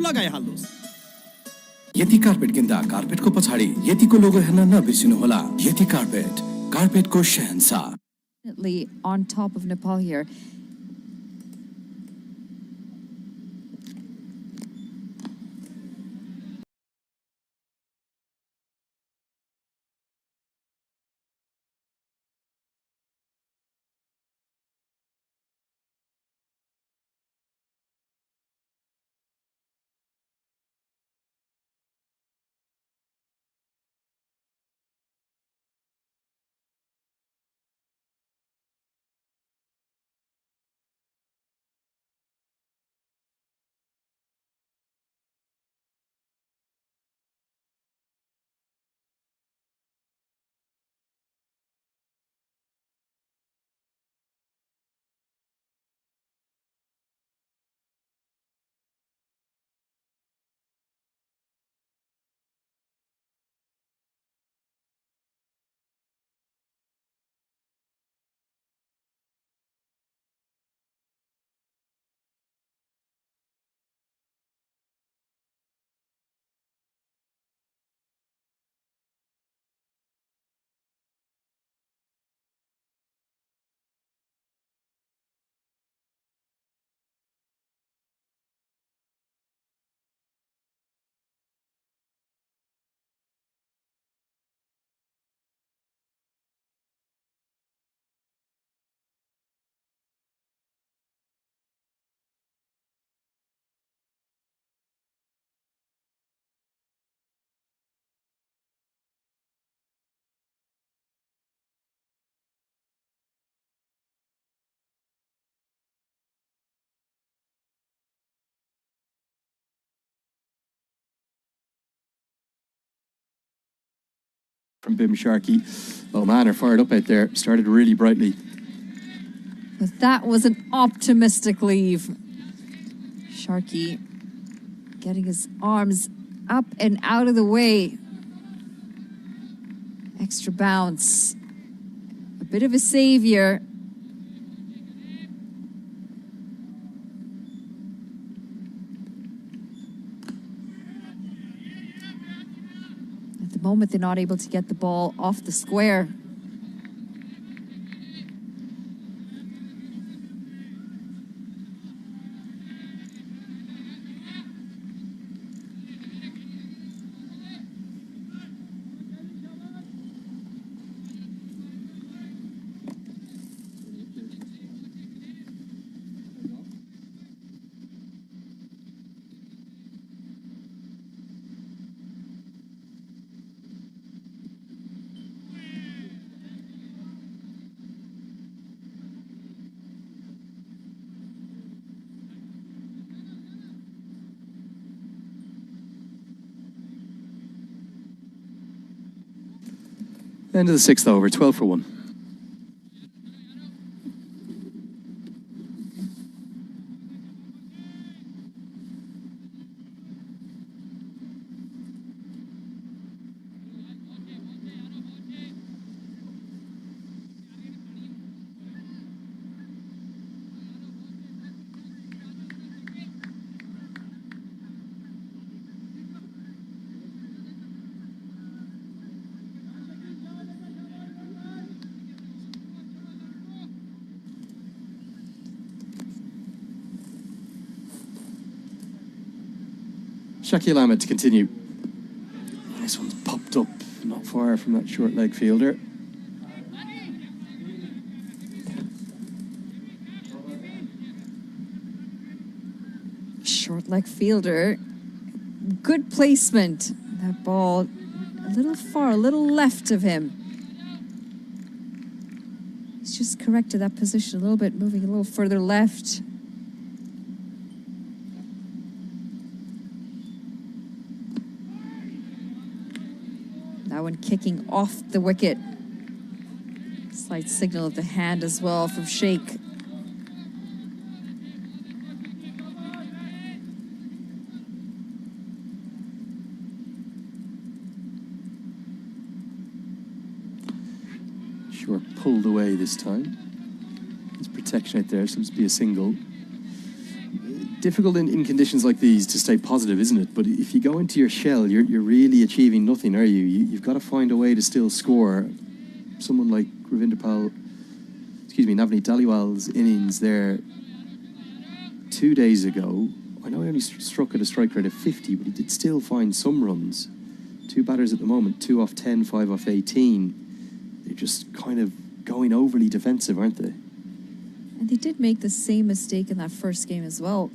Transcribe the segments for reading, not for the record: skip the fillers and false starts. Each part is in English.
लगाइहाल्नुस्। यति carpet किन्दा कार्पेटको पछाडि यतिको लोगो हेर्न नबिर्सिनु होला। यति carpet, कार्पेटको Shahenshah. On top of Nepal here. From Bim Sharkey. Oh man, are fired up out there. Started really brightly. But that was an optimistic leave. Sharkey getting his arms up and out of the way. Extra bounce. A bit of a savior. At the moment, they're not able to get the ball off the square. End of the sixth over, 12 for 1. Shakil Ahmed to continue. This one's popped up not far from that short leg fielder. Short leg fielder. Good placement. That ball a little far, a little left of him. He's just corrected that position a little bit, moving a little further left. That one kicking off the wicket. Slight signal of the hand as well from Sheikh. Sure, pulled away this time. His protection out there seems to be a single. difficult in conditions like these to stay positive, isn't it? But if you go into your shell, you're really achieving nothing, are you? You've got to find a way to still score. Someone like Navneet Dhaliwal's innings there 2 days ago, I know he only struck at a strike rate of 50, but he did still find some runs. 2 batters at the moment, 2 off 10, 5 off 18. They're just kind of going overly defensive, aren't they? And they did make the same mistake in that first game as well.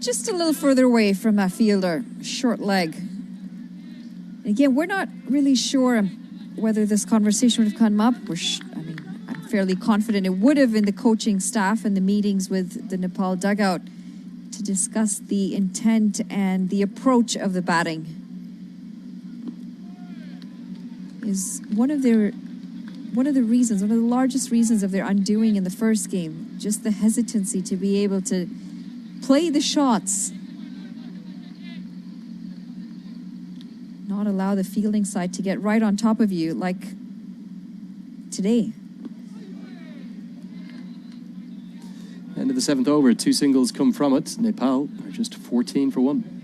Just a little further away from that fielder, short leg. Again, we're not really sure whether this conversation would have come up. I'm fairly confident it would have in the coaching staff and the meetings with the Nepal dugout to discuss the intent and the approach of the batting. Is one of the largest reasons of their undoing in the first game, just the hesitancy to be able to play the shots, not allow the fielding side to get right on top of you like today. End of the 7th over, 2 singles come from it. Nepal are just 14 for 1.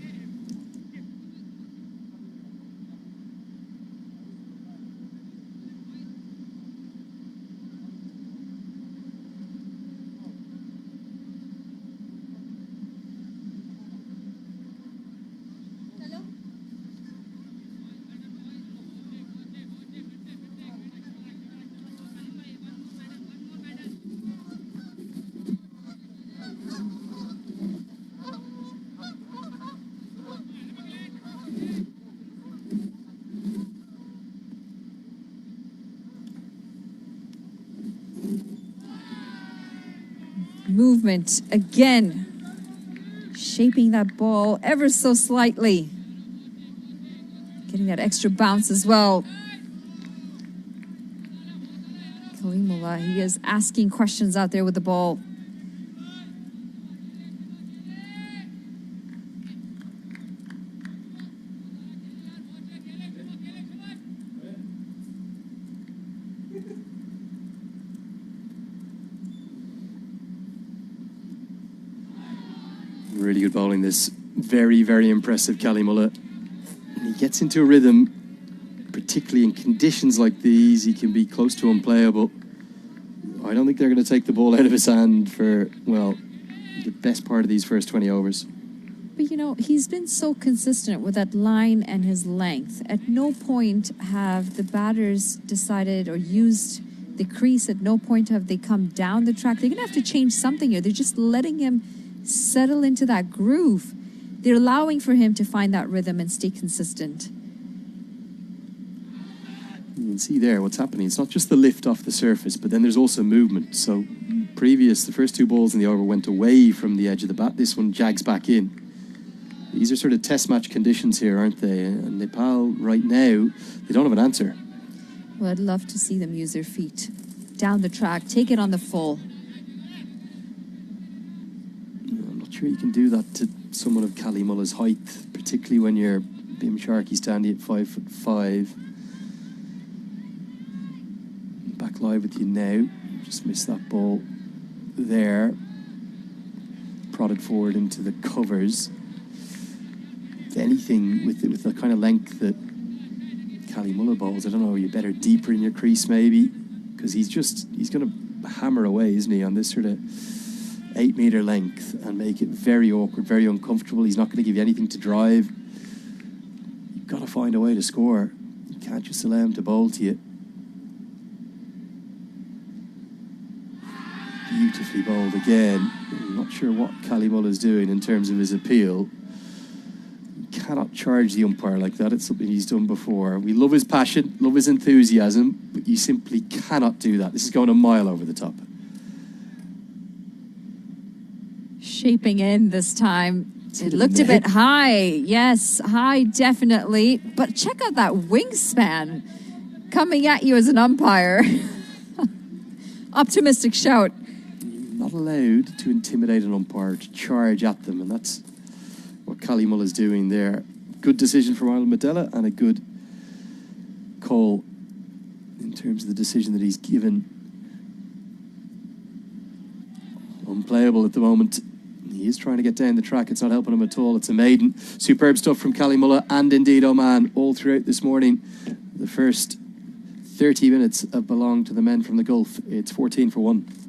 Movement again, shaping that ball ever so slightly, getting that extra bounce as well. Kalimullah, he is asking questions out there with the ball. Really good bowling, this. Very, very impressive Kalimullah. And he gets into a rhythm, particularly in conditions like these. He can be close to unplayable. I don't think they're going to take the ball out of his hand for, well, the best part of these first 20 overs. But you know, he's been so consistent with that line and his length. At no point have the batters decided or used the crease. At no point have they come down the track. They're going to have to change something here. They're just letting him settle into that groove. They're allowing for him to find that rhythm and stay consistent. You can see there what's happening. It's not just the lift off the surface, but then there's also movement. So the first 2 balls in the over went away from the edge of the bat. This one jags back in. These are sort of test match conditions here, aren't they? And Nepal right now, they don't have an answer. Well, I'd love to see them use their feet down the track, take it on the full. Sure, you can do that to someone of Kalimullah's height, particularly when you're Bim Sharkey standing at 5'5". Back live with you now. Just missed that ball there. Prodded forward into the covers. If anything, with the kind of length that Kalimullah bowls, I don't know, you're better deeper in your crease maybe, because he's going to hammer away, isn't he, on this sort of 8-meter length and make it very awkward, very uncomfortable. He's not going to give you anything to drive. You've got to find a way to score. You can't just allow him to bowl to you. Beautifully bowled again. I'm not sure what Kalimullah is doing in terms of his appeal. You cannot charge the umpire like that. It's something he's done before. We love his passion, love his enthusiasm, but you simply cannot do that. This is going a mile over the top. Shaping in this time. It looked a bit high. Yes, high definitely. But check out that wingspan coming at you as an umpire. Optimistic shout. Not allowed to intimidate an umpire, to charge at them, and that's what Kalimullah is doing there. Good decision from Arnold Medela and a good call in terms of the decision that he's given. Unplayable at the moment. He is trying to get down the track. It's not helping him at all. It's a maiden. Superb stuff from Callymullah and indeed Oman all throughout this morning. The first 30 minutes have belonged to the men from the Gulf. It's 14 for 1.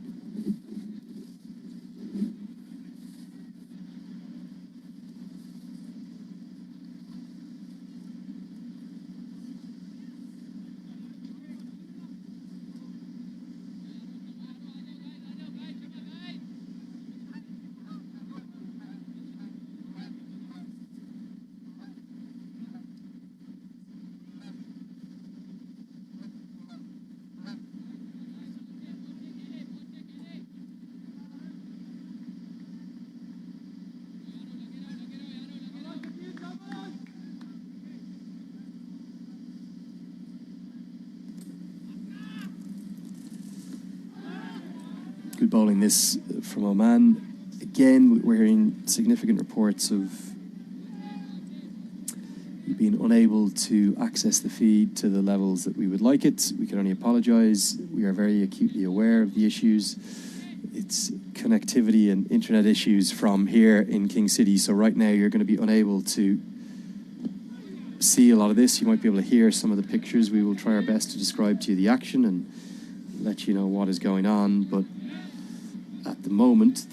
Good bowling this from Oman. Again, we're hearing significant reports of being unable to access the feed to the levels that we would like it. We can only apologise. We are very acutely aware of the issues. It's connectivity and internet issues from here in King City. So right now you're going to be unable to see a lot of this. You might be able to hear some of the pictures. We will try our best to describe to you the action and let you know what is going on. But at the moment,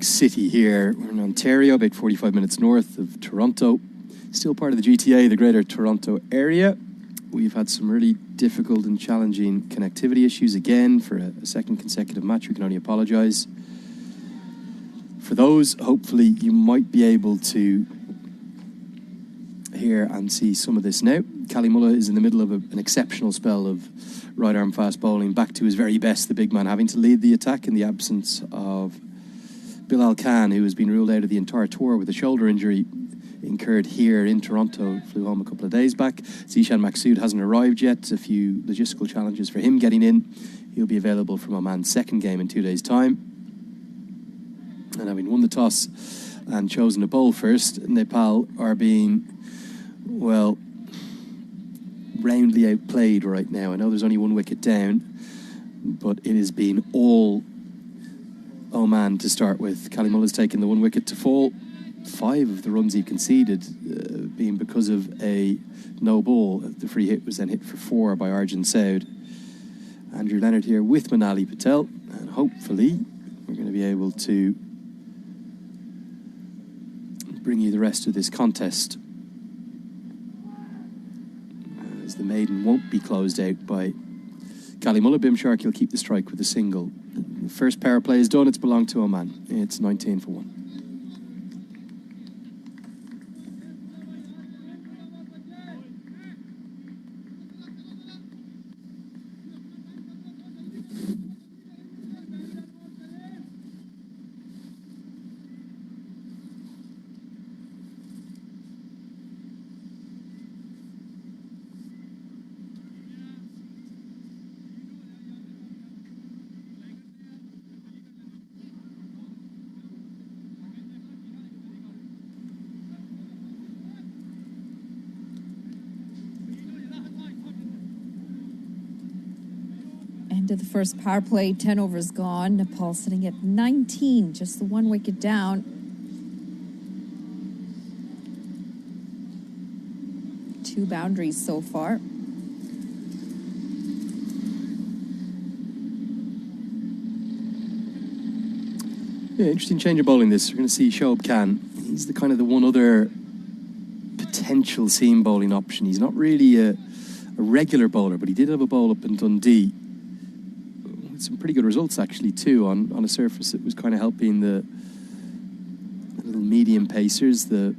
city here. We're in Ontario, about 45 minutes north of Toronto. Still part of the GTA, the Greater Toronto Area. We've had some really difficult and challenging connectivity issues again for a second consecutive match. We can only apologise. For those, hopefully you might be able to hear and see some of this now. Cally Mulla is in the middle of an exceptional spell of right arm fast bowling, back to his very best, the big man having to lead the attack in the absence of Bilal Khan, who has been ruled out of the entire tour with a shoulder injury incurred here in Toronto, flew home a couple of days back. Zishan Maqsood hasn't arrived yet, a few logistical challenges for him getting in. He'll be available from Oman's second game in 2 days' time. And having won the toss and chosen to bowl first, Nepal are being, well, roundly outplayed right now. I know there's only 1 wicket down, but it has been all Oman to start with. Cally Mulla's taken the 1 wicket to fall. 5 of the runs he conceded being because of a no ball. The free hit was then hit for 4 by Arjun Saud. Andrew Leonard here with Manali Patel, and hopefully we're going to be able to bring you the rest of this contest, as the maiden won't be closed out by Cally Mulla. Bim Shark, he'll keep the strike with a single. The first power play is done. It's belonged to Oman. It's 19 for 1. End of the first power play, 10 overs gone. Nepal sitting at 19, just the 1 wicket down. 2 boundaries so far. Yeah, interesting change of bowling this. We're going to see Shoaib Khan. He's the kind of the one other potential seam bowling option. He's not really a regular bowler, but he did have a bowl up in Dundee. Some pretty good results actually too on a surface that was kind of helping the little medium pacers, the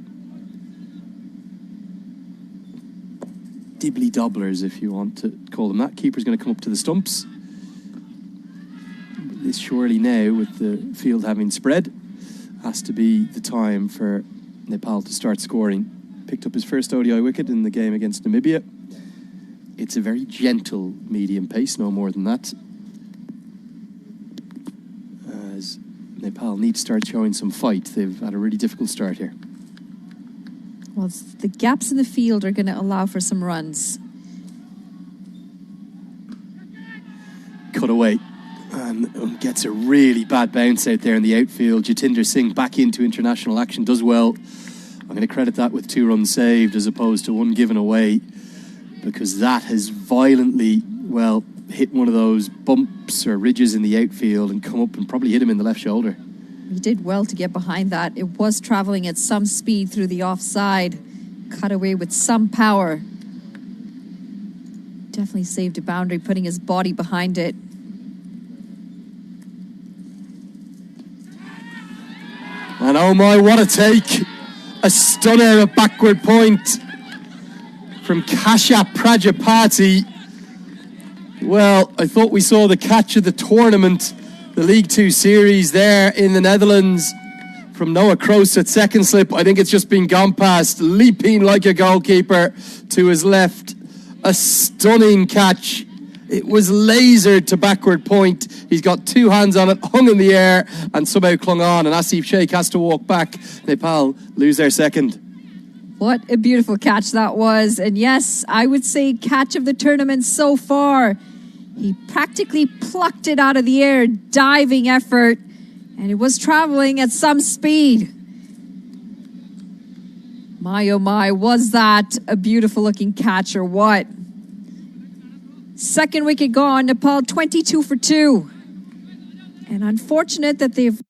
dibbly dobblers if you want to call them that. Keeper's going to come up to the stumps. But this surely now, with the field having spread, has to be the time for Nepal to start scoring. Picked up his first ODI wicket in the game against Namibia. It's a very gentle medium pace, no more than that. Nepal need to start showing some fight. They've had a really difficult start here. Well, the gaps in the field are going to allow for some runs. Cut away. And gets a really bad bounce out there in the outfield. Jatinder Singh back into international action, does well. I'm going to credit that with 2 runs saved as opposed to 1 given away, because that has violently, well, hit one of those bumps or ridges in the outfield and come up and probably hit him in the left shoulder. He did well to get behind that. It was traveling at some speed through the offside. Cut away with some power. Definitely saved a boundary, putting his body behind it. And oh my, what a take. A stunner at backward point from Kashyap Prajapati. Well, I thought we saw the catch of the tournament, the League 2 series there in the Netherlands from Noah Kroos at second slip. I think it's just been gone past, leaping like a goalkeeper to his left. A stunning catch. It was lasered to backward point. He's got 2 hands on it, hung in the air, and somehow clung on. And Asif Sheikh has to walk back. Nepal lose their second. What a beautiful catch that was. And yes, I would say catch of the tournament so far. He practically plucked it out of the air, diving effort, and it was traveling at some speed. My oh my, was that a beautiful looking catch or what? Second wicket gone, Nepal 22 for 2. And unfortunate that they've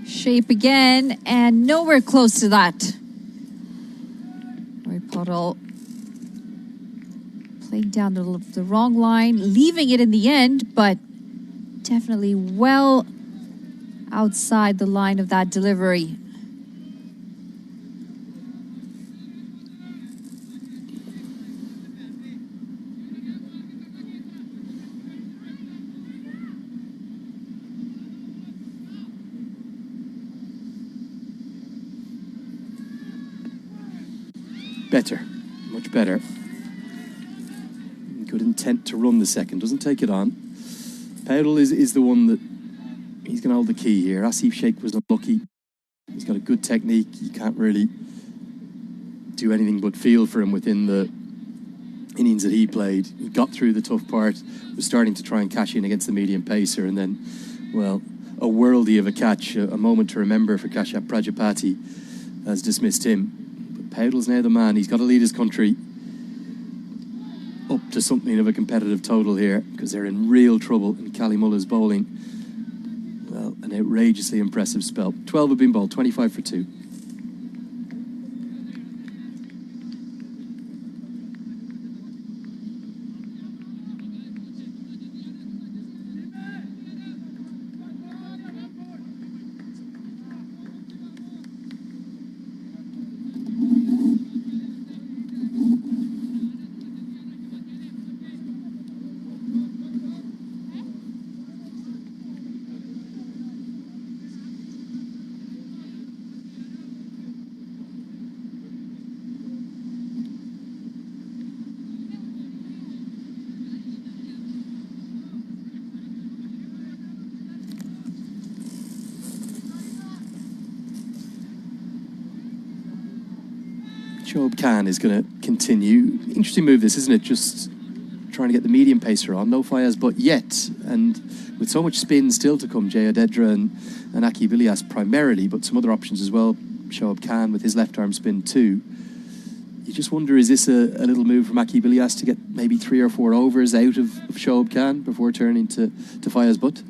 Shape again, and nowhere close to that. Roy Pottle playing down the wrong line, leaving it in the end, but definitely well outside the line of that delivery. Better, much better. Good intent to run the second, doesn't take it on. Powdle is the one that he's going to hold the key here. Asif Sheikh was unlucky. He's got a good technique. You can't really do anything but feel for him within the innings that he played. He got through the tough part, was starting to try and cash in against the medium pacer, and then, well, a worldie of a catch, a moment to remember for Kashyap Prajapati has dismissed him. But Powdle's now the man. He's got to lead his country. up to something of a competitive total here, because they're in real trouble, and Calimulla's bowling, well, an outrageously impressive spell. 12 have been bowled, 25 for 2. Shoaib Khan is going to continue. Interesting move this, isn't it? Just trying to get the medium pacer on. No Fayaz but yet. And with so much spin still to come, Jay Adedra and Akib Ilyas primarily, but some other options as well. Shoaib Khan with his left arm spin too. You just wonder, is this a little move from Akib Ilyas to get maybe 3 or 4 overs out of Shoaib Khan before turning to Fayaz Butt?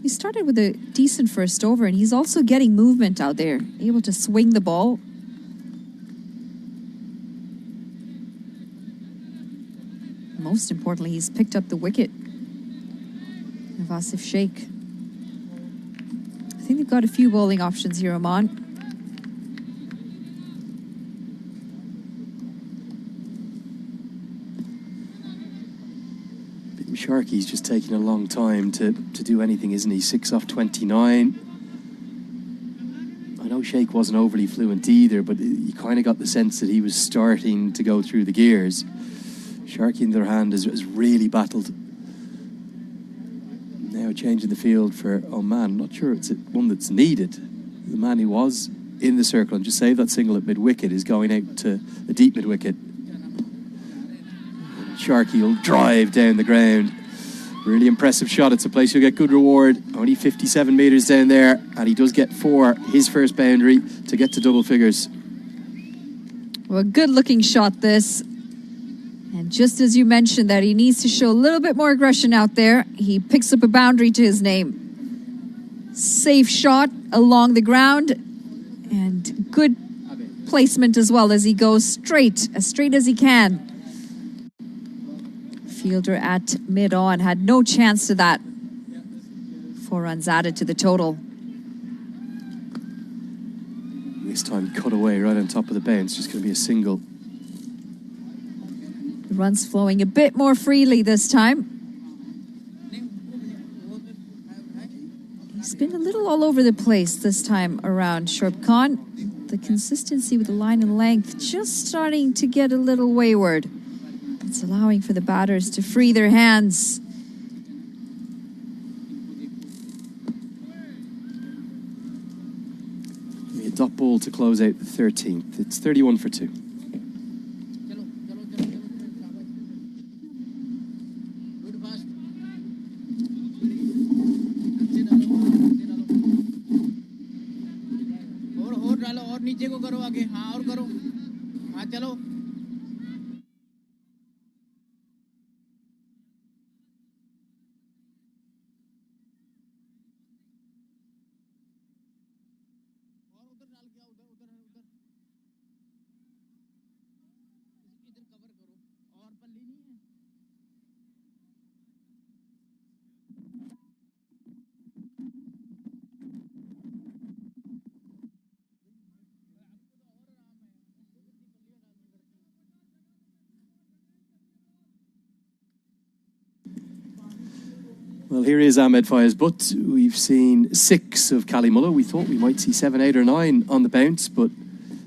He started with a decent first over, and he's also getting movement out there, able to swing the ball. Most importantly, he's picked up the wicket of Asif Sheikh. I think they've got a few bowling options here, Oman. Sharky's just taking a long time to do anything, isn't he? 6 off 29. I know Sheikh wasn't overly fluent either, but you kind of got the sense that he was starting to go through the gears. Sharky, in their hand, has really battled. Now changing the field for Oman. I'm not sure it's one that's needed. The man who was in the circle and just saved that single at mid-wicket is going out to a deep mid-wicket. Sharky will drive down the ground. Really impressive shot. It's a place you'll get good reward. Only 57 metres down there, and he does get 4, his first boundary, to get to double figures. Well, a good-looking shot, this. And just as you mentioned that he needs to show a little bit more aggression out there, he picks up a boundary to his name. Safe shot along the ground, and good placement as well as he goes straight as he can. Fielder at mid-on had no chance to that. 4 runs added to the total. This time cut away right on top of the bounce. Just going to be a single. The runs flowing a bit more freely this time. He's been a little all over the place this time around, Shoaib Khan. The consistency with the line and length just starting to get a little wayward. It's allowing for the batters to free their hands. A dot ball to close out the 13th. It's 31 for 2. और डालो और नीचे को करो आगे हाँ और करो हाँ चलो Well, here is Ahmed Fayaz Butt. We've seen 6 of Calimulla. We thought we might see 7, 8 or 9 on the bounce, but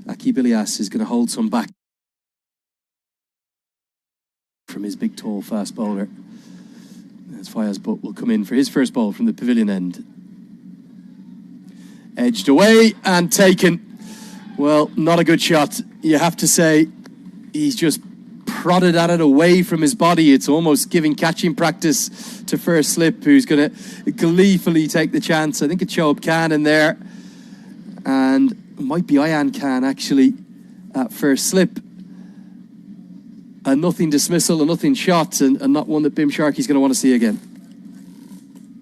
Akib Ilyas is going to hold some back from his big, tall, fast bowler. As Fayaz Butt will come in for his first ball from the pavilion end. Edged away and taken. Well, not a good shot. You have to say he's just prodded at it away from his body. It's almost giving catching practice to first slip, who's going to gleefully take the chance. I think it's Shoaib Khan in there, and it might be Ayan Khan actually at first slip. A nothing dismissal, a nothing shot, and not one that Bim Sharkey's going to want to see again.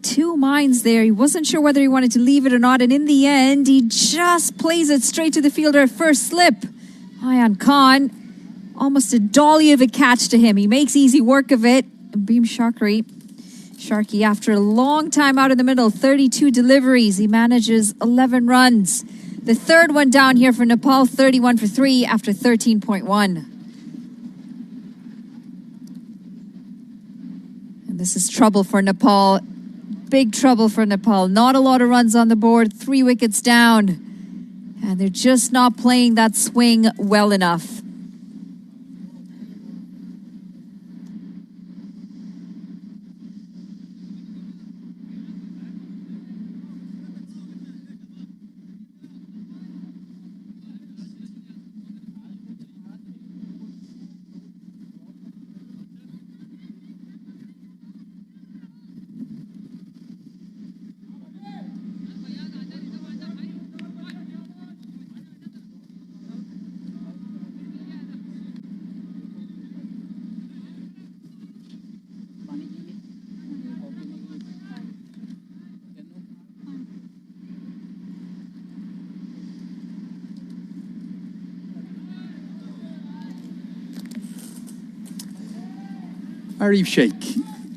Two minds there. He wasn't sure whether he wanted to leave it or not, and in the end, he just plays it straight to the fielder at first slip. Ayan Khan, almost a dolly of a catch to him. He makes easy work of it. And Bim Sharkey, after a long time out in the middle, 32 deliveries, he manages 11 runs. The third one down here for Nepal, 31 for 3 after 13.1. And this is trouble for Nepal. Big trouble for Nepal. Not a lot of runs on the board, 3 wickets down. And they're just not playing that swing well enough. Arif Sheikh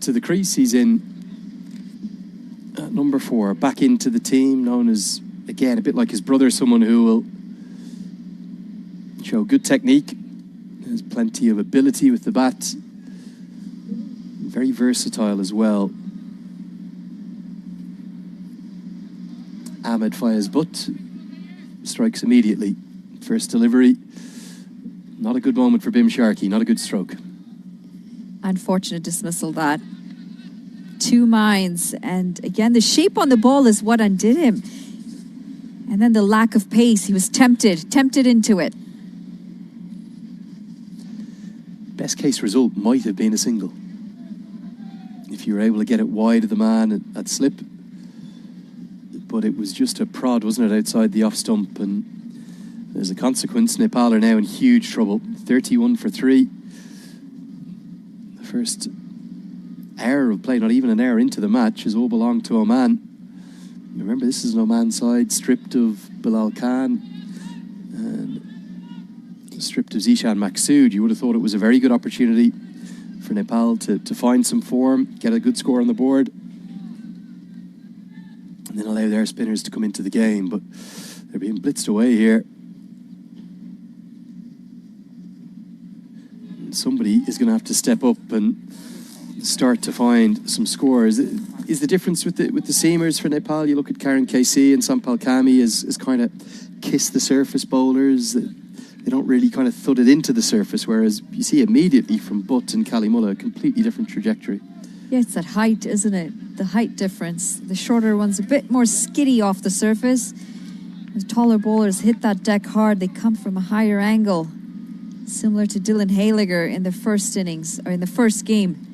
to the crease. He's in at number 4, back into the team, known as, again, a bit like his brother, someone who will show good technique, has plenty of ability with the bat, very versatile as well. Ahmed fires butt, strikes immediately. First delivery, not a good moment for Bim Sharkey, not a good stroke. Unfortunate dismissal that. 2 minds, and again the shape on the ball is what undid him, and then the lack of pace. He was tempted into it. Best case result might have been a single if you were able to get it wide of the man at slip, but it was just a prod, wasn't it, outside the off stump, and as a consequence Nepal are now in huge trouble. 31 for 3. First error of play, not even an error into the match, has all belonged to Oman. Remember, this is an Oman side stripped of Bilal Khan and stripped of Zishan Maksud. You would have thought it was a very good opportunity for Nepal to find some form, get a good score on the board, and then allow their spinners to come into the game, but they're being blitzed away here. Somebody is going to have to step up and start to find some scores. Is the difference with the seamers for Nepal? You look at Karan KC and Sampal Kami as kind of kiss the surface bowlers. They don't really kind of thud it into the surface, whereas you see immediately from Butt and Kalimullah a completely different trajectory. Yeah, it's that height, isn't it? The height difference. The shorter one's a bit more skiddy off the surface. The taller bowlers hit that deck hard. They come from a higher angle, similar to Dylan Haliger in the first innings, or in the first game.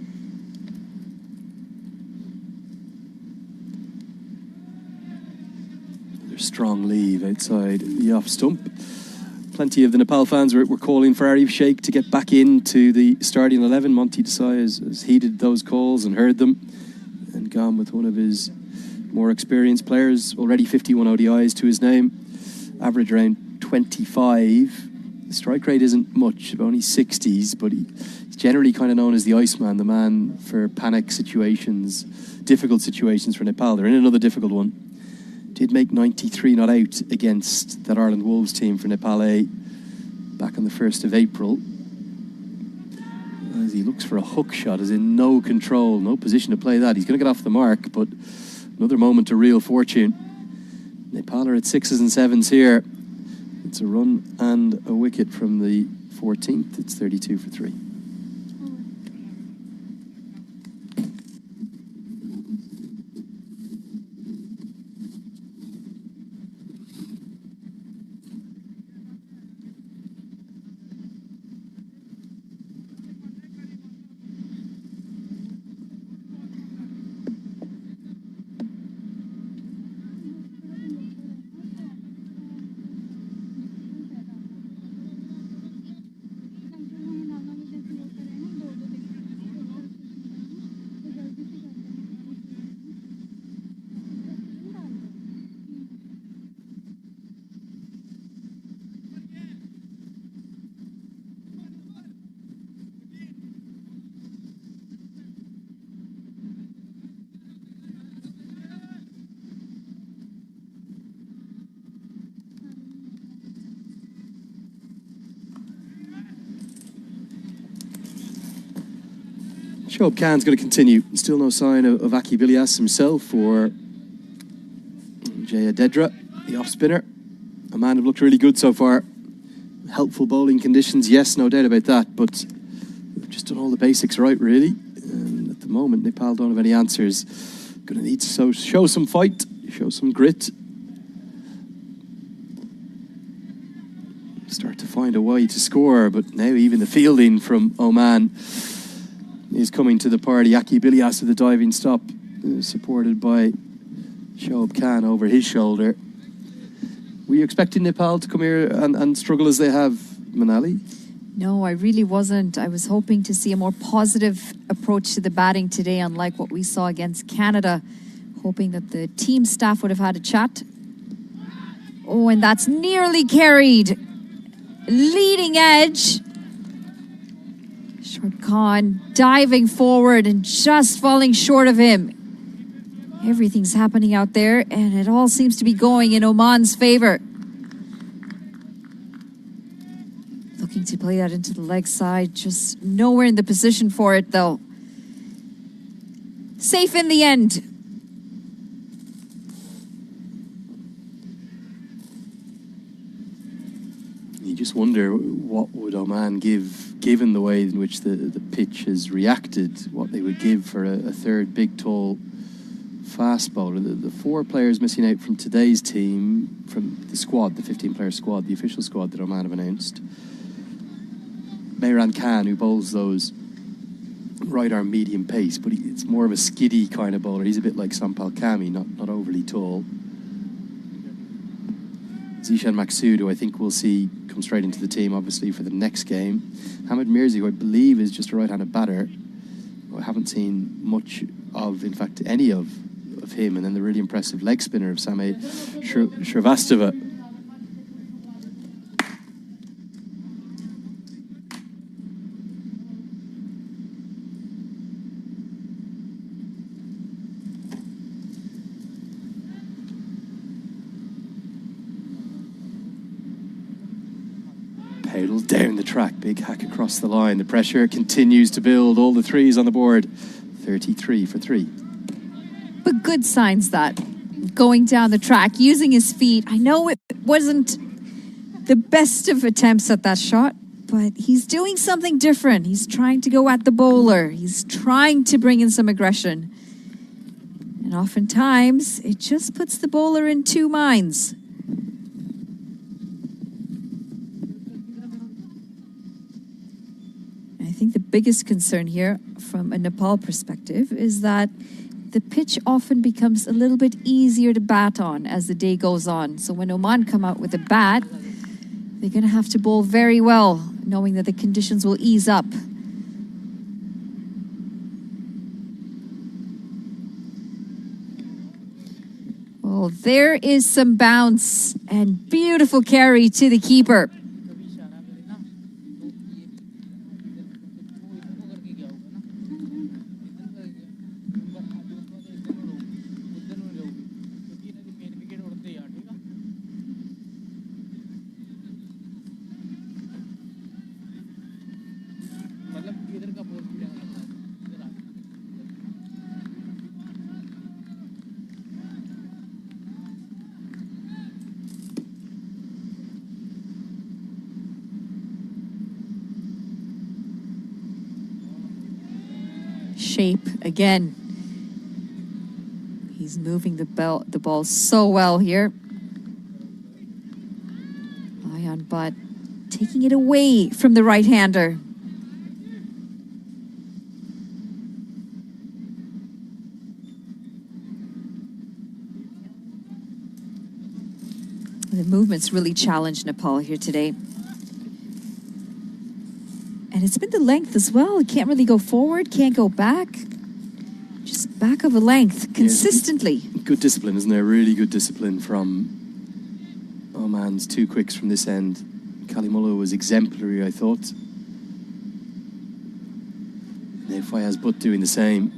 Another strong leave outside the off stump. Plenty of the Nepal fans were calling for Arif Sheikh to get back into the starting 11. Monty Desai has heeded those calls and heard them and gone with one of his more experienced players. Already 51 ODIs to his name, average around 25. The strike rate isn't much, only 60s, but he's generally kind of known as the Iceman, the man for panic situations, difficult situations for Nepal. They're in another difficult one. Did make 93 not out against that Ireland Wolves team for Nepal A back on the 1st of April. As he looks for a hook shot, is in no control, no position to play that. He's going to get off the mark, but another moment of real fortune. Nepal are at 6s and 7s here. It's a run and a wicket from the 14th. It's 32 for 3. Shoaib Khan's going to continue. Still no sign of Aki Bilias himself or Jaya Dedra, the off spinner. Oman have looked really good so far. Helpful bowling conditions, yes, no doubt about that, but we've just done all the basics right, really. And at the moment, Nepal don't have any answers. Going to need to show some fight, show some grit. Start to find a way to score, but now even the fielding from Oman is coming to the party. Aki Bilias with a diving stop, supported by Shoaib Khan over his shoulder. Were you expecting Nepal to come here and struggle as they have, Manali? No, I really wasn't. I was hoping to see a more positive approach to the batting today, unlike what we saw against Canada. Hoping that the team staff would have had a chat. Oh, and that's nearly carried. Leading edge. Shoaib Khan diving forward and just falling short of him. Everything's happening out there, and it all seems to be going in Oman's favor. Looking to play that into the leg side, just nowhere in the position for it, though. Safe in the end. You just wonder what would Oman give, given the way in which the pitch has reacted, what they would give for a third big, tall fast bowler. The four players missing out from today's team, from the squad, the 15-player squad, the official squad that Oman have announced. Mehran Khan, who bowls those right arm medium pace, but it's more of a skiddy kind of bowler. He's a bit like Sampal Kami, not overly tall. Zishan Maksood, who I think we'll see come straight into the team, obviously, for the next game. Hamid Mirzi, who I believe is just a right-handed batter. I haven't seen much of, in fact, any of him. And then the really impressive leg spinner of Sameh Shrivastava. Paddles down the track, big hack across the line. The pressure continues to build. All the threes on the board. 33 for 3. But good signs that. Going down the track, using his feet. I know it wasn't the best of attempts at that shot, but he's doing something different. He's trying to go at the bowler. He's trying to bring in some aggression. And oftentimes, it just puts the bowler in two minds. I think the biggest concern here from a Nepal perspective is that the pitch often becomes a little bit easier to bat on as the day goes on. So when Oman come out with a bat, they're going to have to bowl very well, knowing that the conditions will ease up. Well, there is some bounce and beautiful carry to the keeper. Shape again. He's moving the ball so well here. Ayan Butt taking it away from the right-hander. The movement's really challenged Nepal here today. And it's been the length as well. It can't really go forward, can't go back. Just back of a length, consistently. Yeah, good discipline, isn't there? Really good discipline from Oman's two quicks from this end. Kalimullah was exemplary, I thought. Now Fayaz Butt doing the same.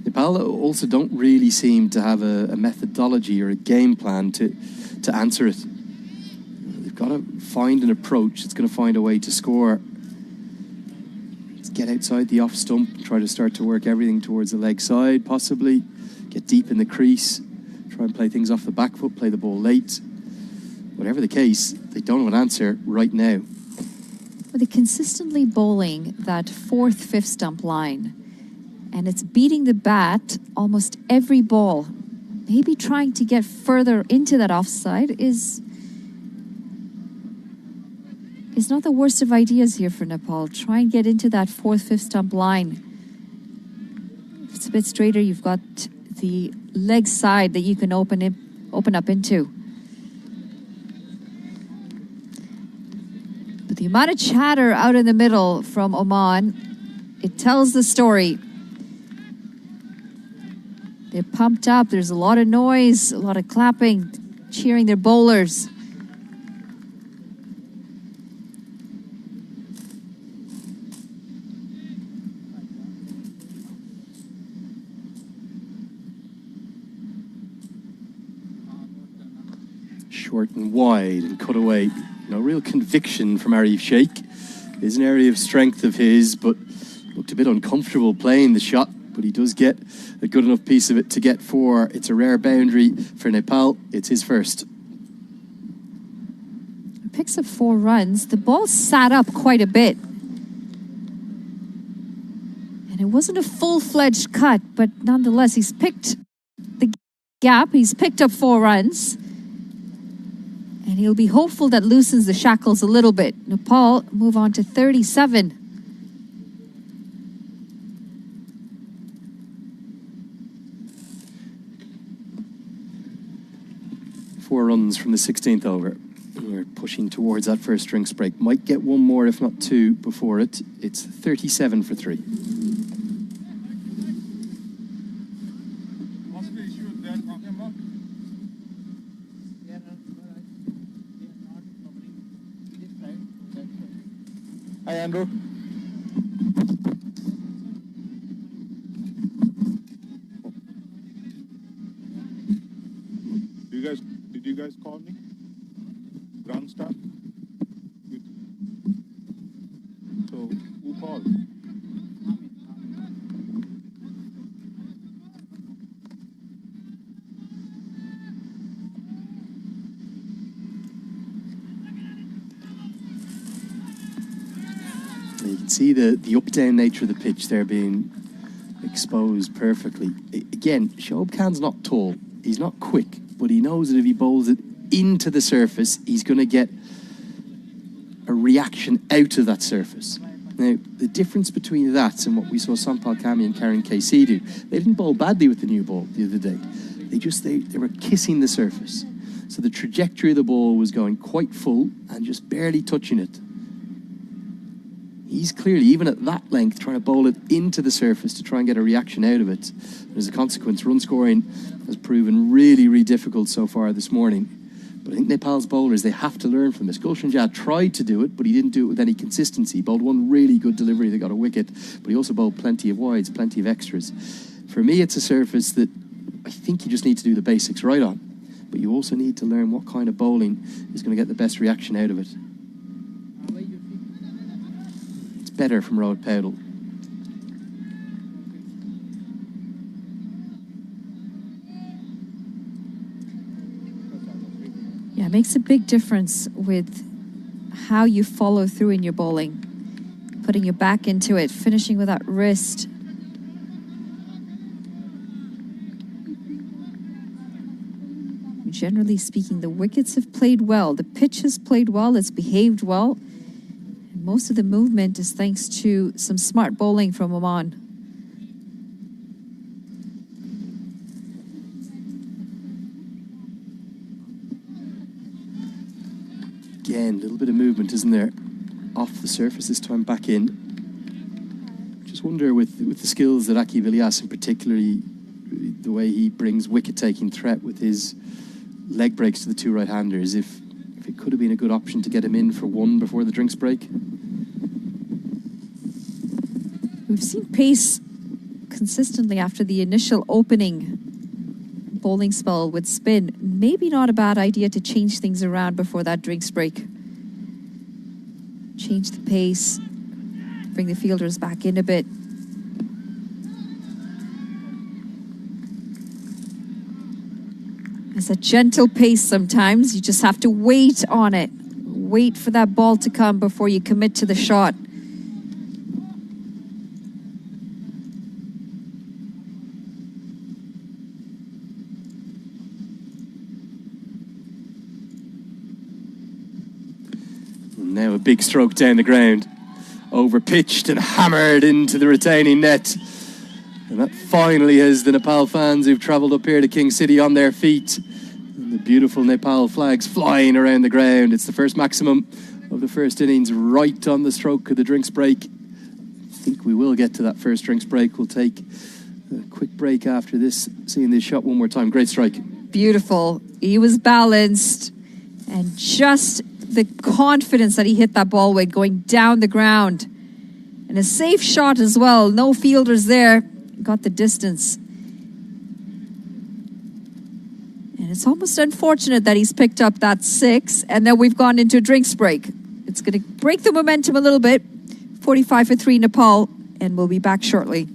Nepal also don't really seem to have a methodology or a game plan to answer it. They've got to find an approach that's going to find a way to score. get outside the off stump, try to start to work everything towards the leg side, possibly. Get deep in the crease, try and play things off the back foot, play the ball late. Whatever the case, they don't have an answer right now. Well, they're consistently bowling that fourth, fifth stump line. And it's beating the bat almost every ball. Maybe trying to get further into that offside is not the worst of ideas here for Nepal. Try and get into that fourth, fifth stump line. If it's a bit straighter, you've got the leg side that you can open up into. But the amount of chatter out in the middle from Oman, it tells the story. They're pumped up. There's a lot of noise, a lot of clapping, cheering their bowlers. Short and wide and cut away. No real conviction from Arif Sheikh. It is an area of strength of his, but looked a bit uncomfortable playing the shot. But he does get a good enough piece of it to get 4. It's a rare boundary for Nepal. It's his first. Picks up 4 runs. The ball sat up quite a bit. And it wasn't a full-fledged cut, but nonetheless, he's picked the gap. He's picked up 4 runs. And he'll be hopeful that loosens the shackles a little bit. Nepal move on to 37. Four runs from the 16th over. We're pushing towards that first drinks break. Might get 1 more, if not 2, before it. It's 37 for 3. What's the issue they are talking about? Hi, Andrew. Did you guys call me? Ground staff? So, who called? You can see the up-down nature of the pitch there being exposed perfectly. Again, Shoaib Khan's not tall. He's not quick, but he knows that if he bowls it into the surface, he's going to get a reaction out of that surface. Now, the difference between that and what we saw Sampal Kami and Karen KC do, they didn't bowl badly with the new ball the other day. They were kissing the surface. So the trajectory of the ball was going quite full and just barely touching it. He's clearly, even at that length, trying to bowl it into the surface to try and get a reaction out of it. And as a consequence, run scoring has proven really, really difficult so far this morning. But I think Nepal's bowlers, they have to learn from this. Gulshan Jah tried to do it, but he didn't do it with any consistency. He bowled 1 really good delivery that got a wicket, but he also bowled plenty of wides, plenty of extras. For me, it's a surface that I think you just need to do the basics right on. But you also need to learn what kind of bowling is going to get the best reaction out of it. It's better from Rohit Paudel. Yeah, it makes a big difference with how you follow through in your bowling. Putting your back into it, finishing with that wrist. Generally speaking, the wickets have played well. The pitch has played well. It's behaved well. And most of the movement is thanks to some smart bowling from Oman. Again, a little bit of movement, isn't there? Off the surface this time, back in. Just wonder with the skills that Aqib Ilyas, in particularly the way he brings wicket-taking threat with his leg breaks to the 2 right-handers, if it could have been a good option to get him in for 1 before the drinks break. We've seen pace consistently after the initial opening bowling spell with spin. Maybe not a bad idea to change things around before that drinks break. Change the pace. bring the fielders back in a bit. It's a gentle pace sometimes. You just have to wait on it. Wait for that ball to come before you commit to the shot. Now a big stroke down the ground. Over pitched and hammered into the retaining net. And that finally has the Nepal fans who've travelled up here to King City on their feet. And the beautiful Nepal flags flying around the ground. It's the first maximum of the first innings, right on the stroke of the drinks break. I think we will get to that first drinks break. We'll take a quick break after this, seeing this shot one more time. Great strike. Beautiful. He was balanced, and just the confidence that he hit that ball with going down the ground. And a safe shot as well. No fielders there. Got the distance. And it's almost unfortunate that he's picked up that 6, and then we've gone into a drinks break. It's going to break the momentum a little bit. 45 for 3 Nepal, and we'll be back shortly.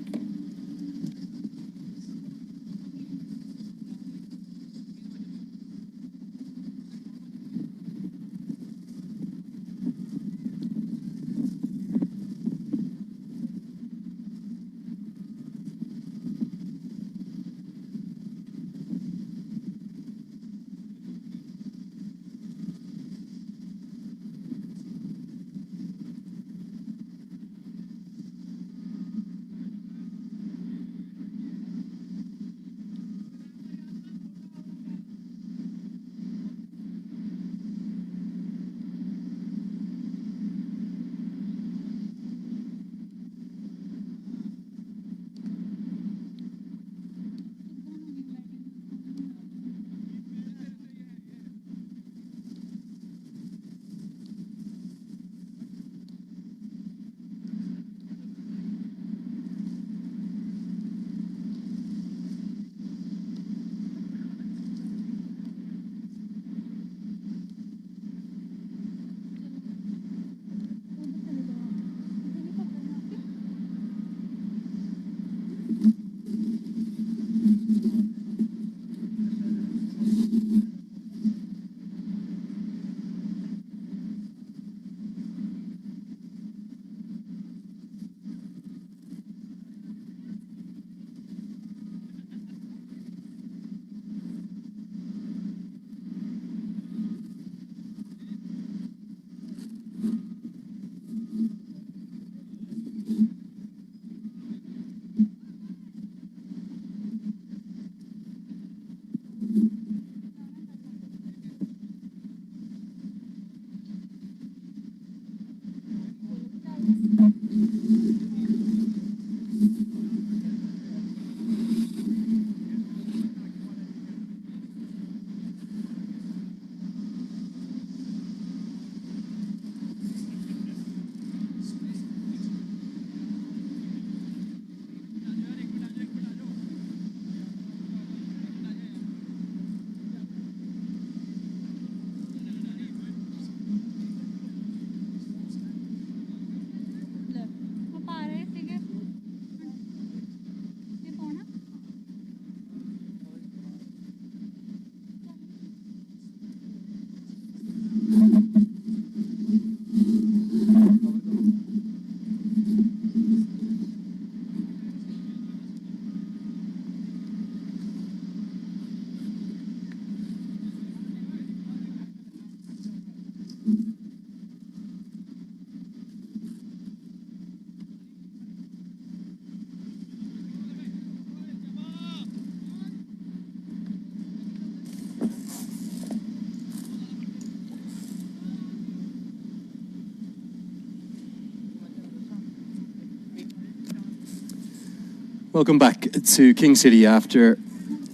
Welcome back to King City after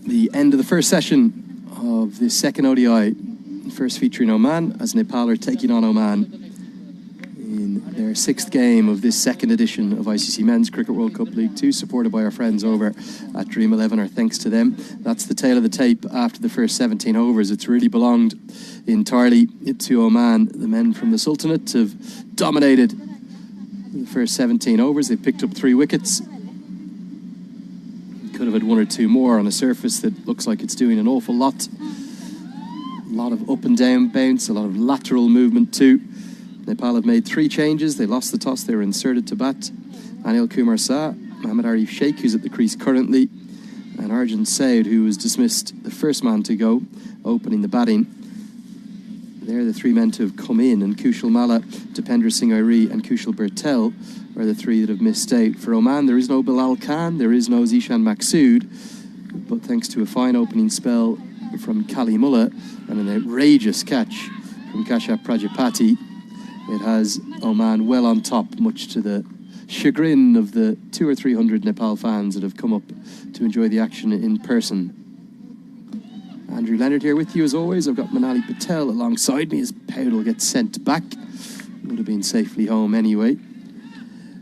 the end of the first session of the second ODI, first featuring Oman, as Nepal are taking on Oman in their 6th game of this second edition of ICC Men's Cricket World Cup League 2, supported by our friends over at Dream 11. Our thanks to them. That's the tail of the tape after the first 17 overs. It's really belonged entirely to Oman. The men from the Sultanate have dominated The first 17 overs, they picked up 3 wickets. Could have had 1 or 2 more on a surface that looks like it's doing an awful lot. A lot of up and down bounce, a lot of lateral movement too. Nepal have made 3 changes. They lost the toss, they were inserted to bat. Anil Kumar Shah, Mohammad Arif Sheikh, who's at the crease currently, and Arjun Saud, who was dismissed, the first man to go, opening the batting. They're the 3 men to have come in, and Kushal Malla, Dipendra Singh Airi and Kushal Bertel are the 3 that have missed out. For Oman, there is no Bilal Khan, there is no Zishan Maqsood, but thanks to a fine opening spell from Kali Mullah and an outrageous catch from Kashyap Prajapati, it has Oman well on top, much to the chagrin of the 200 or 300 Nepal fans that have come up to enjoy the action in person. Andrew Leonard here with you as always. I've got Manali Patel alongside me as Powdell gets sent back. Would have been safely home anyway.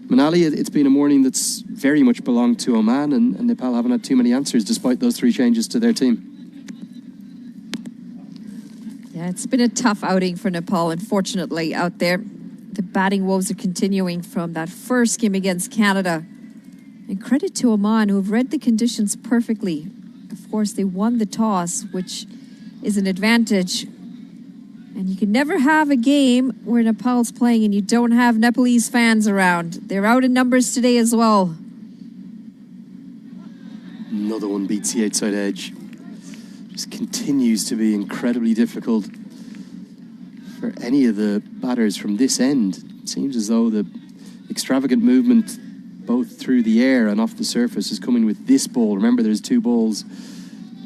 Manali, it's been a morning that's very much belonged to Oman, and Nepal haven't had too many answers despite those 3 changes to their team. Yeah, it's been a tough outing for Nepal, unfortunately, out there. The batting woes are continuing from that first game against Canada. And credit to Oman, who have read the conditions perfectly. Of course, they won the toss, which is an advantage. And you can never have a game where Nepal's playing and you don't have Nepalese fans around. They're out in numbers today as well. Another one beats the outside edge. Just continues to be incredibly difficult for any of the batters from this end. It seems as though the extravagant movement both through the air and off the surface is coming with this ball. Remember, there's 2 balls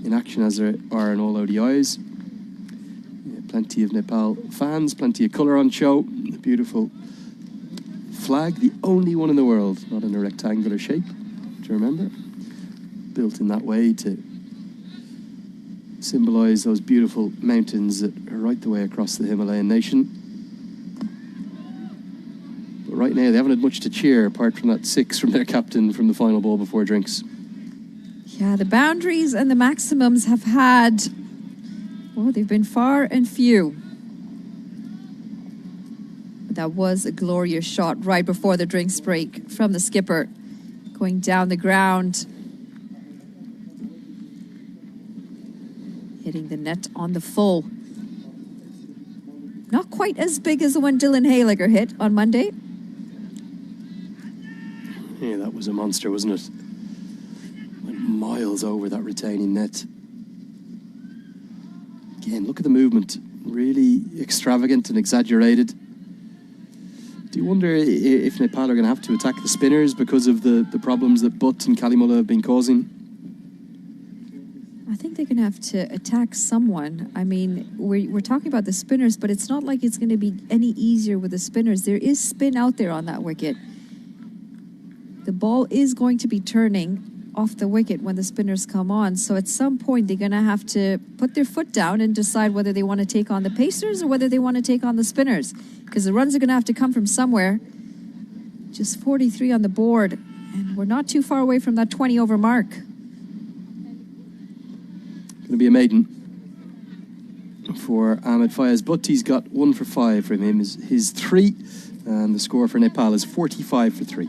in action as there are in all ODIs. Yeah, plenty of Nepal fans, plenty of colour on show. A beautiful flag, the only one in the world not in a rectangular shape, to remember. Built in that way to symbolise those beautiful mountains that are right the way across the Himalayan nation. But right now they haven't had much to cheer apart from that 6 from their captain from the final ball before drinks. Yeah, the boundaries and the maximums have had, well, they've been far and few. That was a glorious shot right before the drinks break from the skipper, going down the ground, hitting the net on the full. Not quite as big as the one Dylan Hayliger hit on Monday. Yeah, that was a monster, wasn't it? Went miles over that retaining net. Again, look at the movement. Really extravagant and exaggerated. Do you wonder if Nepal are going to have to attack the spinners because of the problems that Butt and Kalimullah have been causing? I think they're going to have to attack someone. I mean, we're talking about the spinners, but it's not like it's going to be any easier with the spinners. There is spin out there on that wicket. The ball is going to be turning off the wicket when the spinners come on. So at some point, they're going to have to put their foot down and decide whether they want to take on the pacers or whether they want to take on the spinners. Because the runs are going to have to come from somewhere. Just 43 on the board. And we're not too far away from that 20 over mark. Going to be a maiden for Ahmed Fayez, but he's got 1 for 5 from him, his 3, and the score for Nepal is 45 for 3.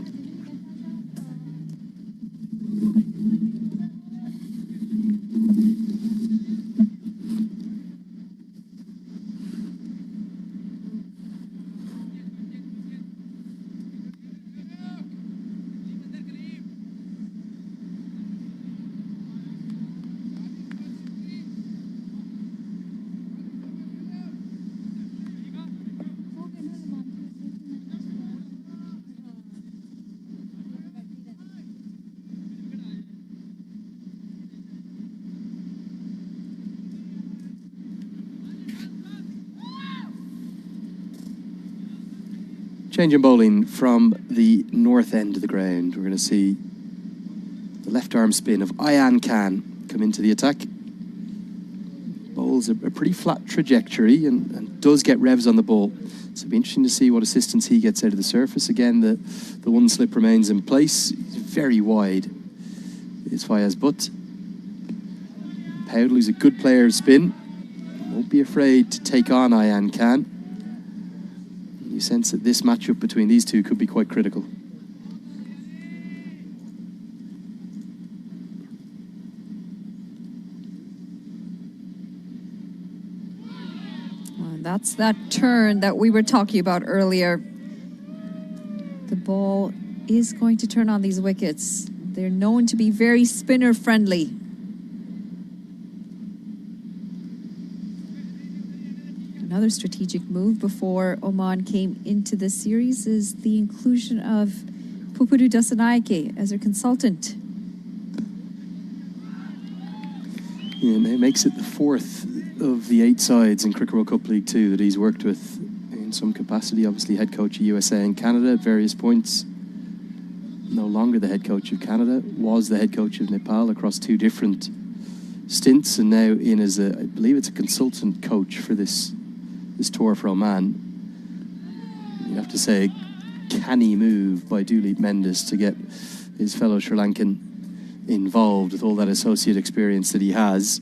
Change in bowling from the north end of the ground. We're going to see the left arm spin of Ayan Khan come into the attack. Bowls a pretty flat trajectory and does get revs on the ball. So it'll be interesting to see what assistance he gets out of the surface. Again, the 1 slip remains in place. He's very wide. It's Fayez Butt. Powdell, who's a good player of spin, won't be afraid to take on Ayan Khan. You sense that this matchup between these two could be quite critical. That's that turn that we were talking about earlier. The ball is going to turn on these wickets. They're known to be very spinner friendly. Another strategic move before Oman came into this series is the inclusion of Pupuru Dasanaike as their consultant. Yeah, it makes it the fourth of the 8 sides in Cricket World Cup League 2 that he's worked with in some capacity. Obviously head coach of USA and Canada at various points. No longer the head coach of Canada, was the head coach of Nepal across 2 different stints, and now in as I believe it's a consultant coach for this tour for Oman. You have to say, canny move by Duleep Mendes to get his fellow Sri Lankan involved with all that associate experience that he has.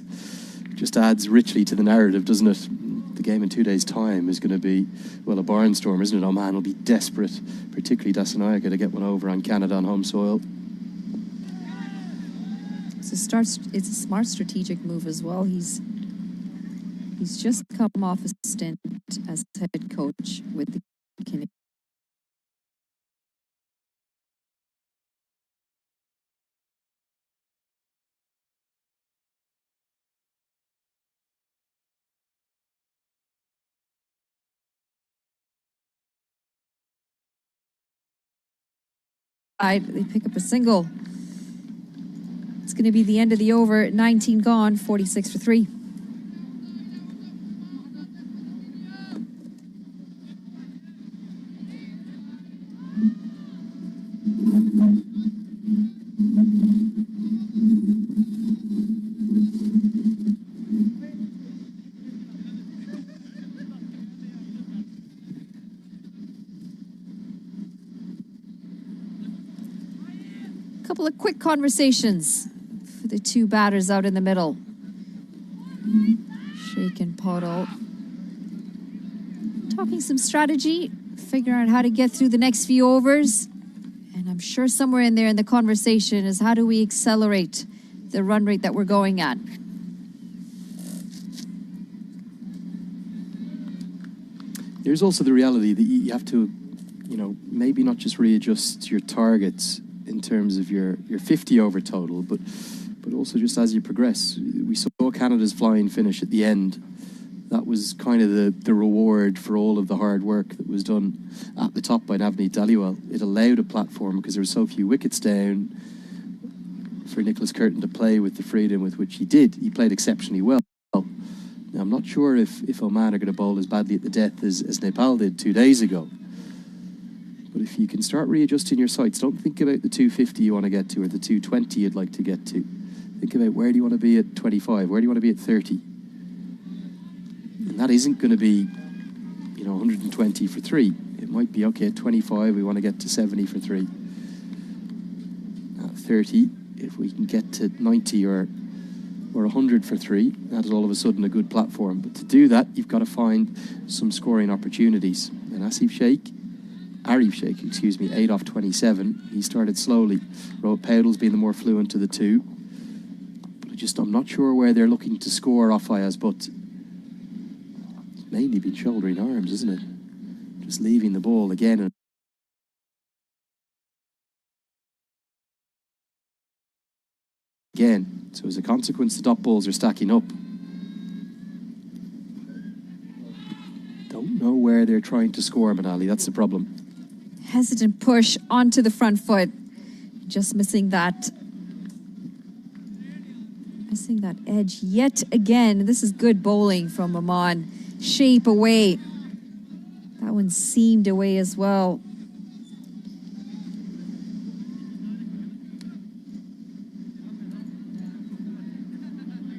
Just adds richly to the narrative, doesn't it? The game in 2 days' time is going to be, well, a barnstorm, isn't it? Oman will be desperate, particularly Dasanaika, to get one over on Canada on home soil. It's a smart strategic move as well. He's just come off a stint as head coach with the Canadian. They pick up a single. It's going to be the end of the over. 19 gone, 46 for 3. Couple of quick conversations for the 2 batters out in the middle. Sheikh and Poto talking some strategy, figuring out how to get through the next few overs. And I'm sure somewhere in there in the conversation is how do we accelerate the run rate that we're going at. There's also the reality that you have to, maybe not just readjust your targets in terms of your 50 over total, but also just as you progress. We saw Canada's flying finish at the end. That was kind of the reward for all of the hard work that was done at the top by Navneet Dhaliwal. It allowed a platform, because there were so few wickets down, for Nicholas Curtin to play with the freedom with which he did. He played exceptionally well. Now, I'm not sure if Oman are going to bowl as badly at the death as Nepal did 2 days ago. But if you can start readjusting your sights, don't think about the 250 you want to get to or the 220 you'd like to get to. Think about where do you want to be at 25, where do you want to be at 30? And that isn't going to be, 120 for 3. It might be, okay, at 25 we want to get to 70 for 3. At 30, if we can get to 90 or 100 for 3, that is all of a sudden a good platform. But to do that, you've got to find some scoring opportunities. And Arif Sheikh, 8 off 27. He started slowly. Rohit Paudil's been the more fluent of the 2. But I'm not sure where they're looking to score off Ayaz, but it's mainly been shouldering arms, isn't it? Just leaving the ball again and again. So as a consequence, the dot balls are stacking up. Don't know where they're trying to score, Manali. That's the problem. Hesitant push onto the front foot. Just missing that edge yet again. This is good bowling from Oman. Shape away. That one seamed away as well.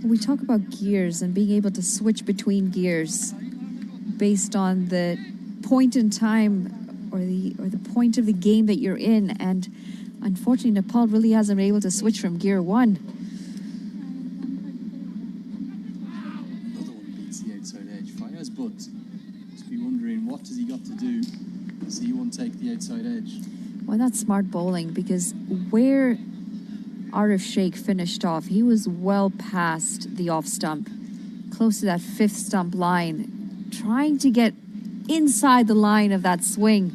We talk about gears and being able to switch between gears based on the point in time or the point of the game that you're in, and unfortunately Nepal really hasn't been able to switch from gear 1. what does he got to do? Does he want to take the outside edge? Well, that's smart bowling, because where Arif Sheikh finished off, he was well past the off stump, close to that fifth stump line, trying to get inside the line of that swing.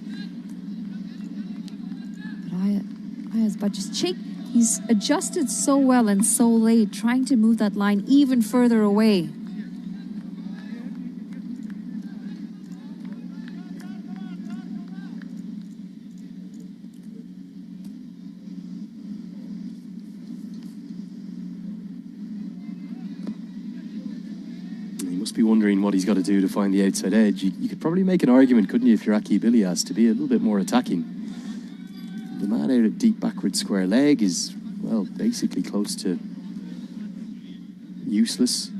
But Ayaz Bajis Sheikh, he's adjusted so well and so late, trying to move that line even further away. Must be wondering what he's got to do to find the outside edge. You could probably make an argument, couldn't you, if you're Aki Bilias, to be a little bit more attacking. The man out at deep backward square leg is, well, basically close to useless.